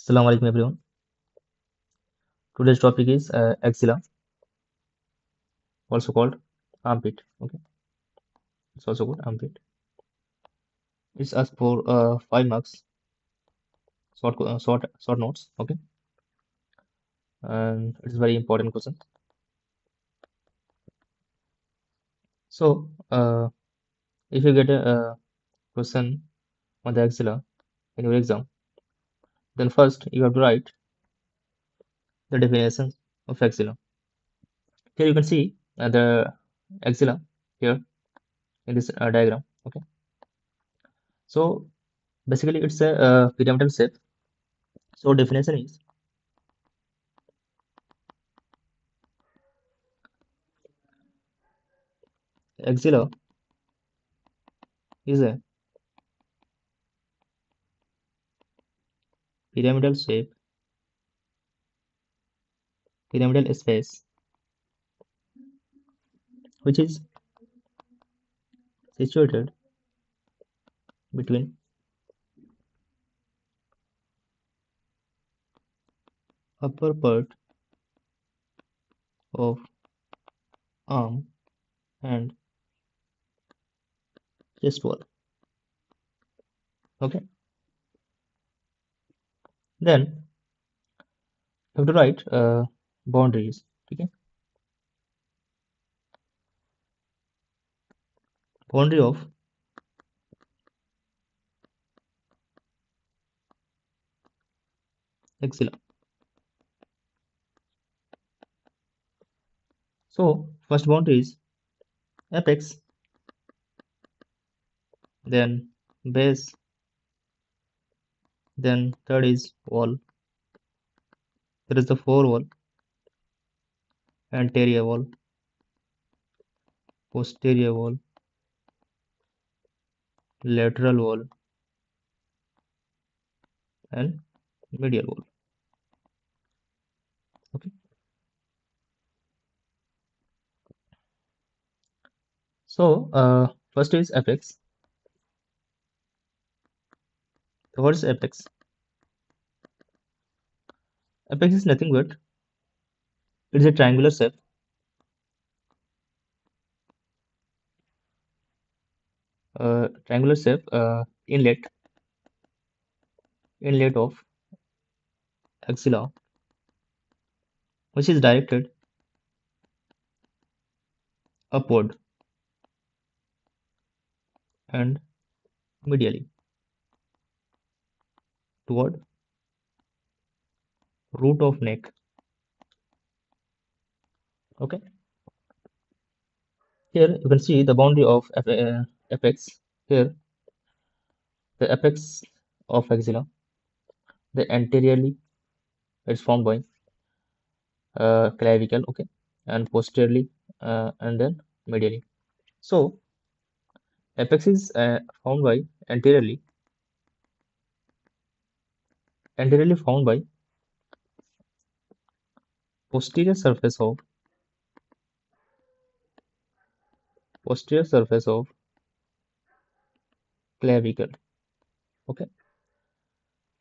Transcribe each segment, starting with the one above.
Assalamu alaikum everyone. Today's topic is axilla, also called armpit. Okay, it's also called armpit. It's asked for 5 marks, short notes. Okay, and it's very important question. So, if you get a question on the axilla in your exam, then first you have to write the definition of axilla. Here you can see the axilla here in this diagram. Okay, so basically it's a pyramidal shape. So definition is axilla is a pyramidal shape, pyramidal space, which is situated between upper part of arm and chest wall. Okay, then you have to write boundaries. Okay, boundary of axilla. So first boundary is apex, then base, then third is wall. There is the forewall, anterior wall, posterior wall, lateral wall, and medial wall. Okay, so first is apex. So what is apex? Apex is nothing but it is a triangular shape inlet of axilla, which is directed upward and medially toward root of neck. Okay, here you can see the boundary of apex. Here the apex of axilla, the anteriorly it's formed by clavicle. Okay, and posteriorly and then medially. So apex is found by anteriorly found by posterior surface of clavicle. Okay,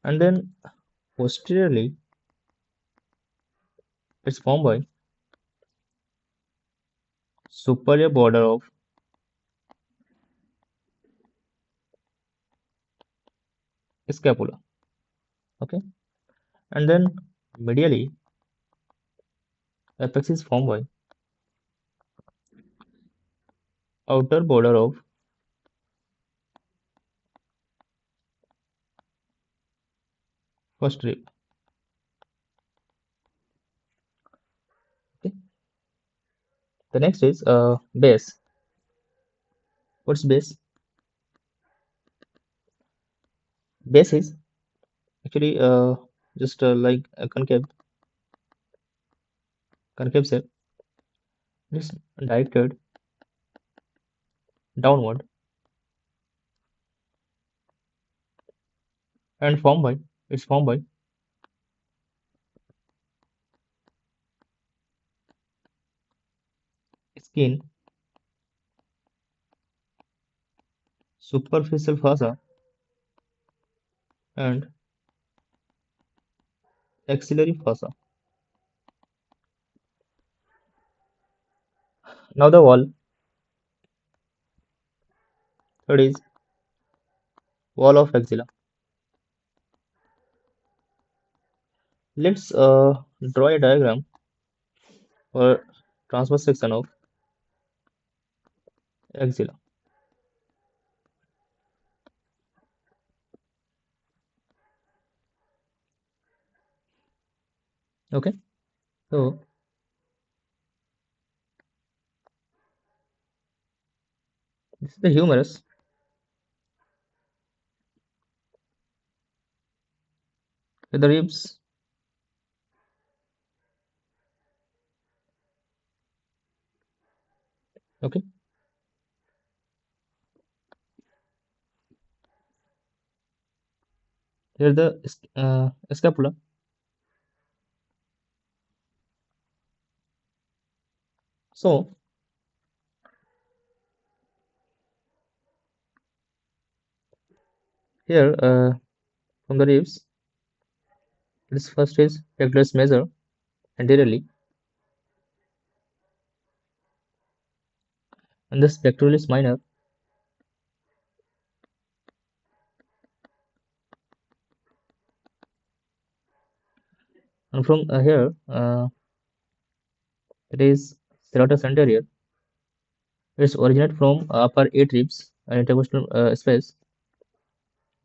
and then posteriorly it's formed by superior border of scapula. Okay, and then medially apex is formed by outer border of first rib. Okay, the next is base. What's base? Base is actually just like a concave shape. It's directed downward and formed by skin, superficial fascia, and axillary fossa. Now the wall. Third is wall of axilla. Let's draw a diagram for transverse section of axilla. Okay, so this is the humerus, with the ribs. Okay, here the scapula. So here from the ribs, this first is pectoralis major anteriorly, and this pectoralis minor, and from here it is serratus anterior. It's originate from upper eight ribs and intercostal space.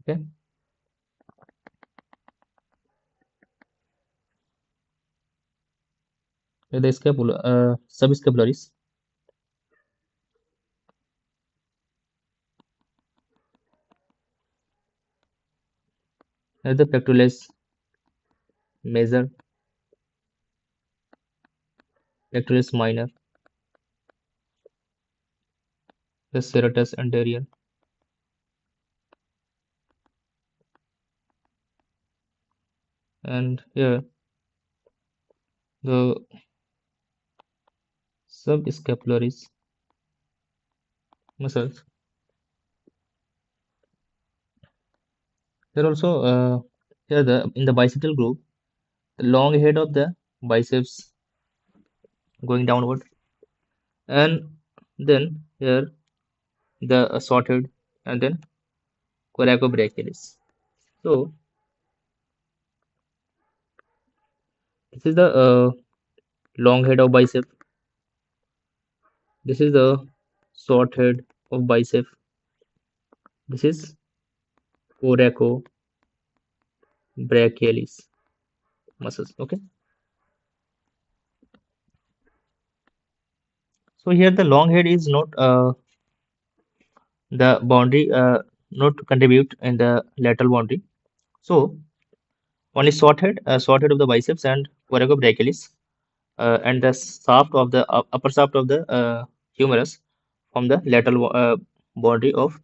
Okay, with the scapula, subscapularis, and the pectoralis major, pectoralis minor, the serratus anterior, and here the subscapularis muscles. Here also here the in the biceps group, the long head of the biceps going downward, and then here the short head, and then coracobrachialis. So this is the long head of bicep. This is the short head of bicep. This is coracobrachialis muscles. Okay. So here the long head is not the boundary, not contribute in the lateral boundary. So one is short head of the biceps and coracobrachialis, and the shaft of the upper shaft of the humerus from the lateral boundary of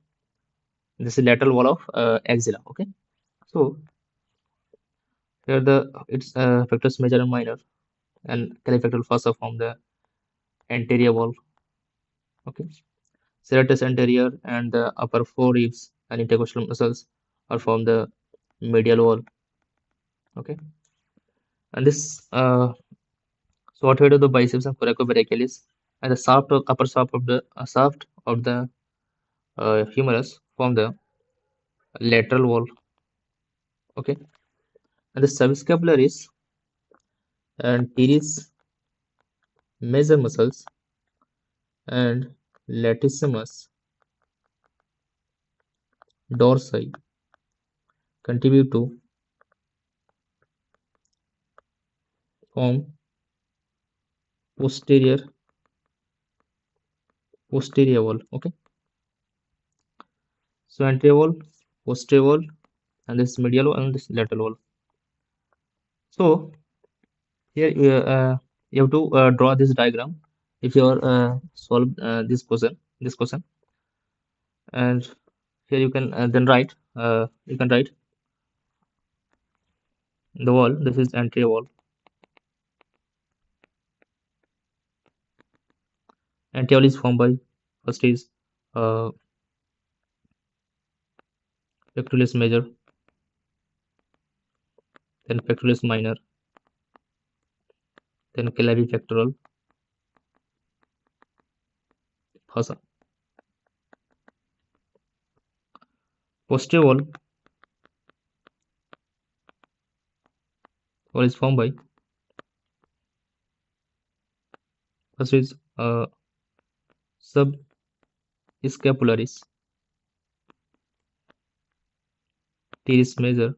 this is lateral wall of axilla. Okay, so here the it's pectoralis major and minor and calipectoral fossa from the anterior wall. Okay, serratus anterior and the upper four ribs and intercostal muscles are from the medial wall. Okay, and this short head of the biceps and coracobrachialis and the upper shaft of the humerus from the lateral wall. Okay, and the subscapularis and teres major muscles and latissimus dorsi contribute to form posterior wall. Okay, so anterior wall, posterior wall, and this medial wall and this lateral wall. So here you have to draw this diagram if you are solve this question, and here you can then write you can write the wall. This is anterior wall. Anterior wall is formed by first is uh, pectoralis major, then pectoralis minor, then clavipectoral fossa. Posterior wall is formed by first is subscapularis teres major,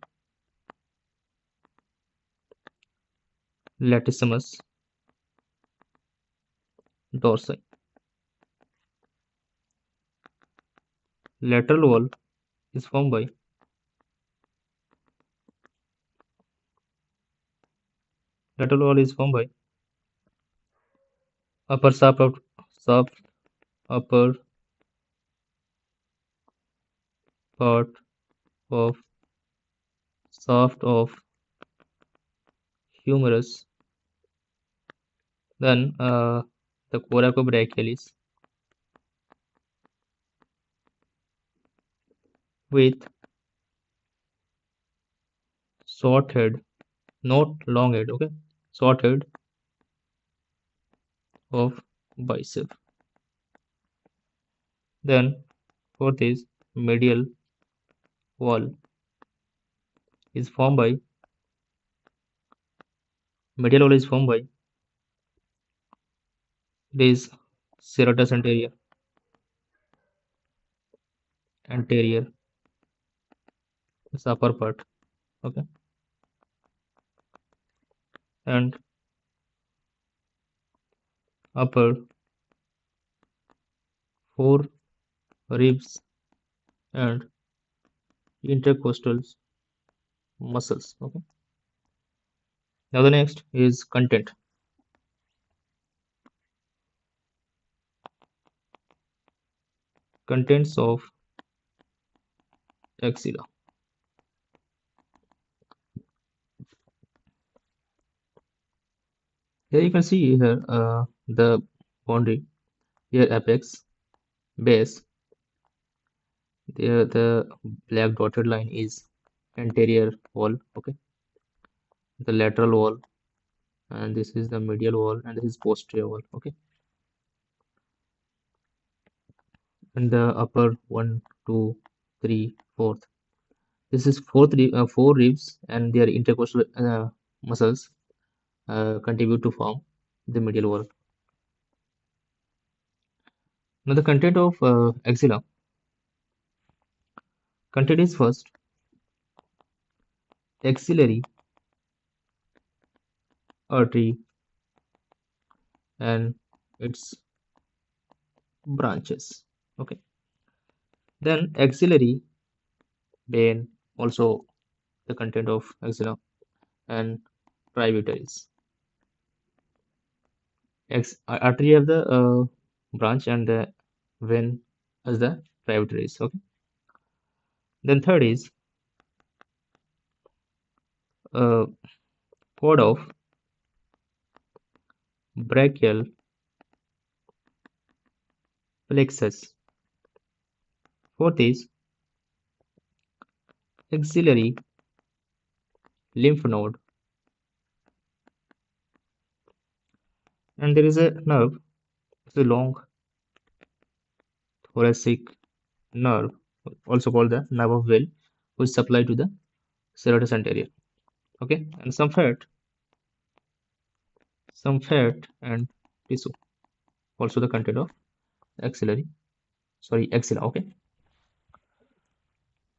latissimus dorsi. Lateral wall is formed by lateral wall is formed by upper shaft upper part of shaft of humerus, then the coracobrachialis with short head, not long head, okay, short head of bicep. Then fourth is medial wall is formed by medial wall is formed by it is serratus anterior is upper part, okay, and upper four ribs and intercostal muscles, okay. Now the next is contents of axilla. Here you can see here the boundary, here apex, base, there the black dotted line is anterior wall, okay, the lateral wall, and this is the medial wall, and this is posterior wall, okay, and the upper one, two, three, fourth. This is four ribs, and their intercostal muscles contribute to form the medial wall. Now the content of axilla. Content is first axillary artery and its branches. Okay. Then axillary vein, also the content of axilla, and tributaries. Artery have the branch and the vein as the tributaries. Okay. Then third is uh, pod of brachial plexus. Fourth is axillary lymph node, and there is a nerve, it's a long thoracic nerve, also called the nerve of Weil, which supply to the serratus anterior. Okay, and some fat and tissue, also the content of axilla. Okay,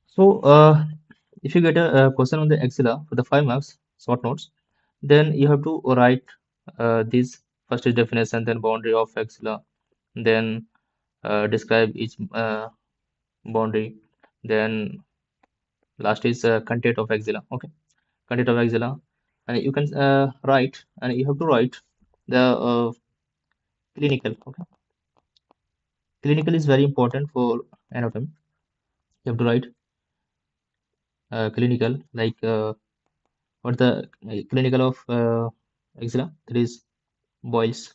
so if you get a question on the axilla for the 5 marks short notes, then you have to write this first is definition, then boundary of axilla, then describe each boundary, then last is content of axilla. Okay, content of axilla, and you can write, and you have to write the clinical. Okay, clinical is very important for anatomy. You have to write clinical, like what the clinical of axilla. There is boils,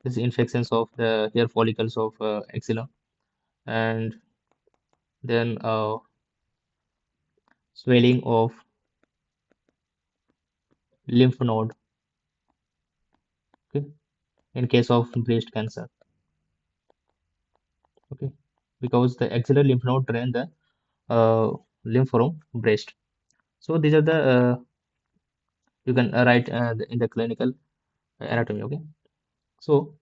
this infections of the hair follicles of axilla, and then swelling of lymph node, okay, in case of breast cancer, okay, because the axillary lymph node drain the uh, lymph from breast. So these are the you can write in the clinical anatomy, okay. So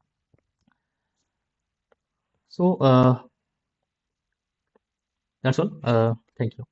so that's all. Thank you.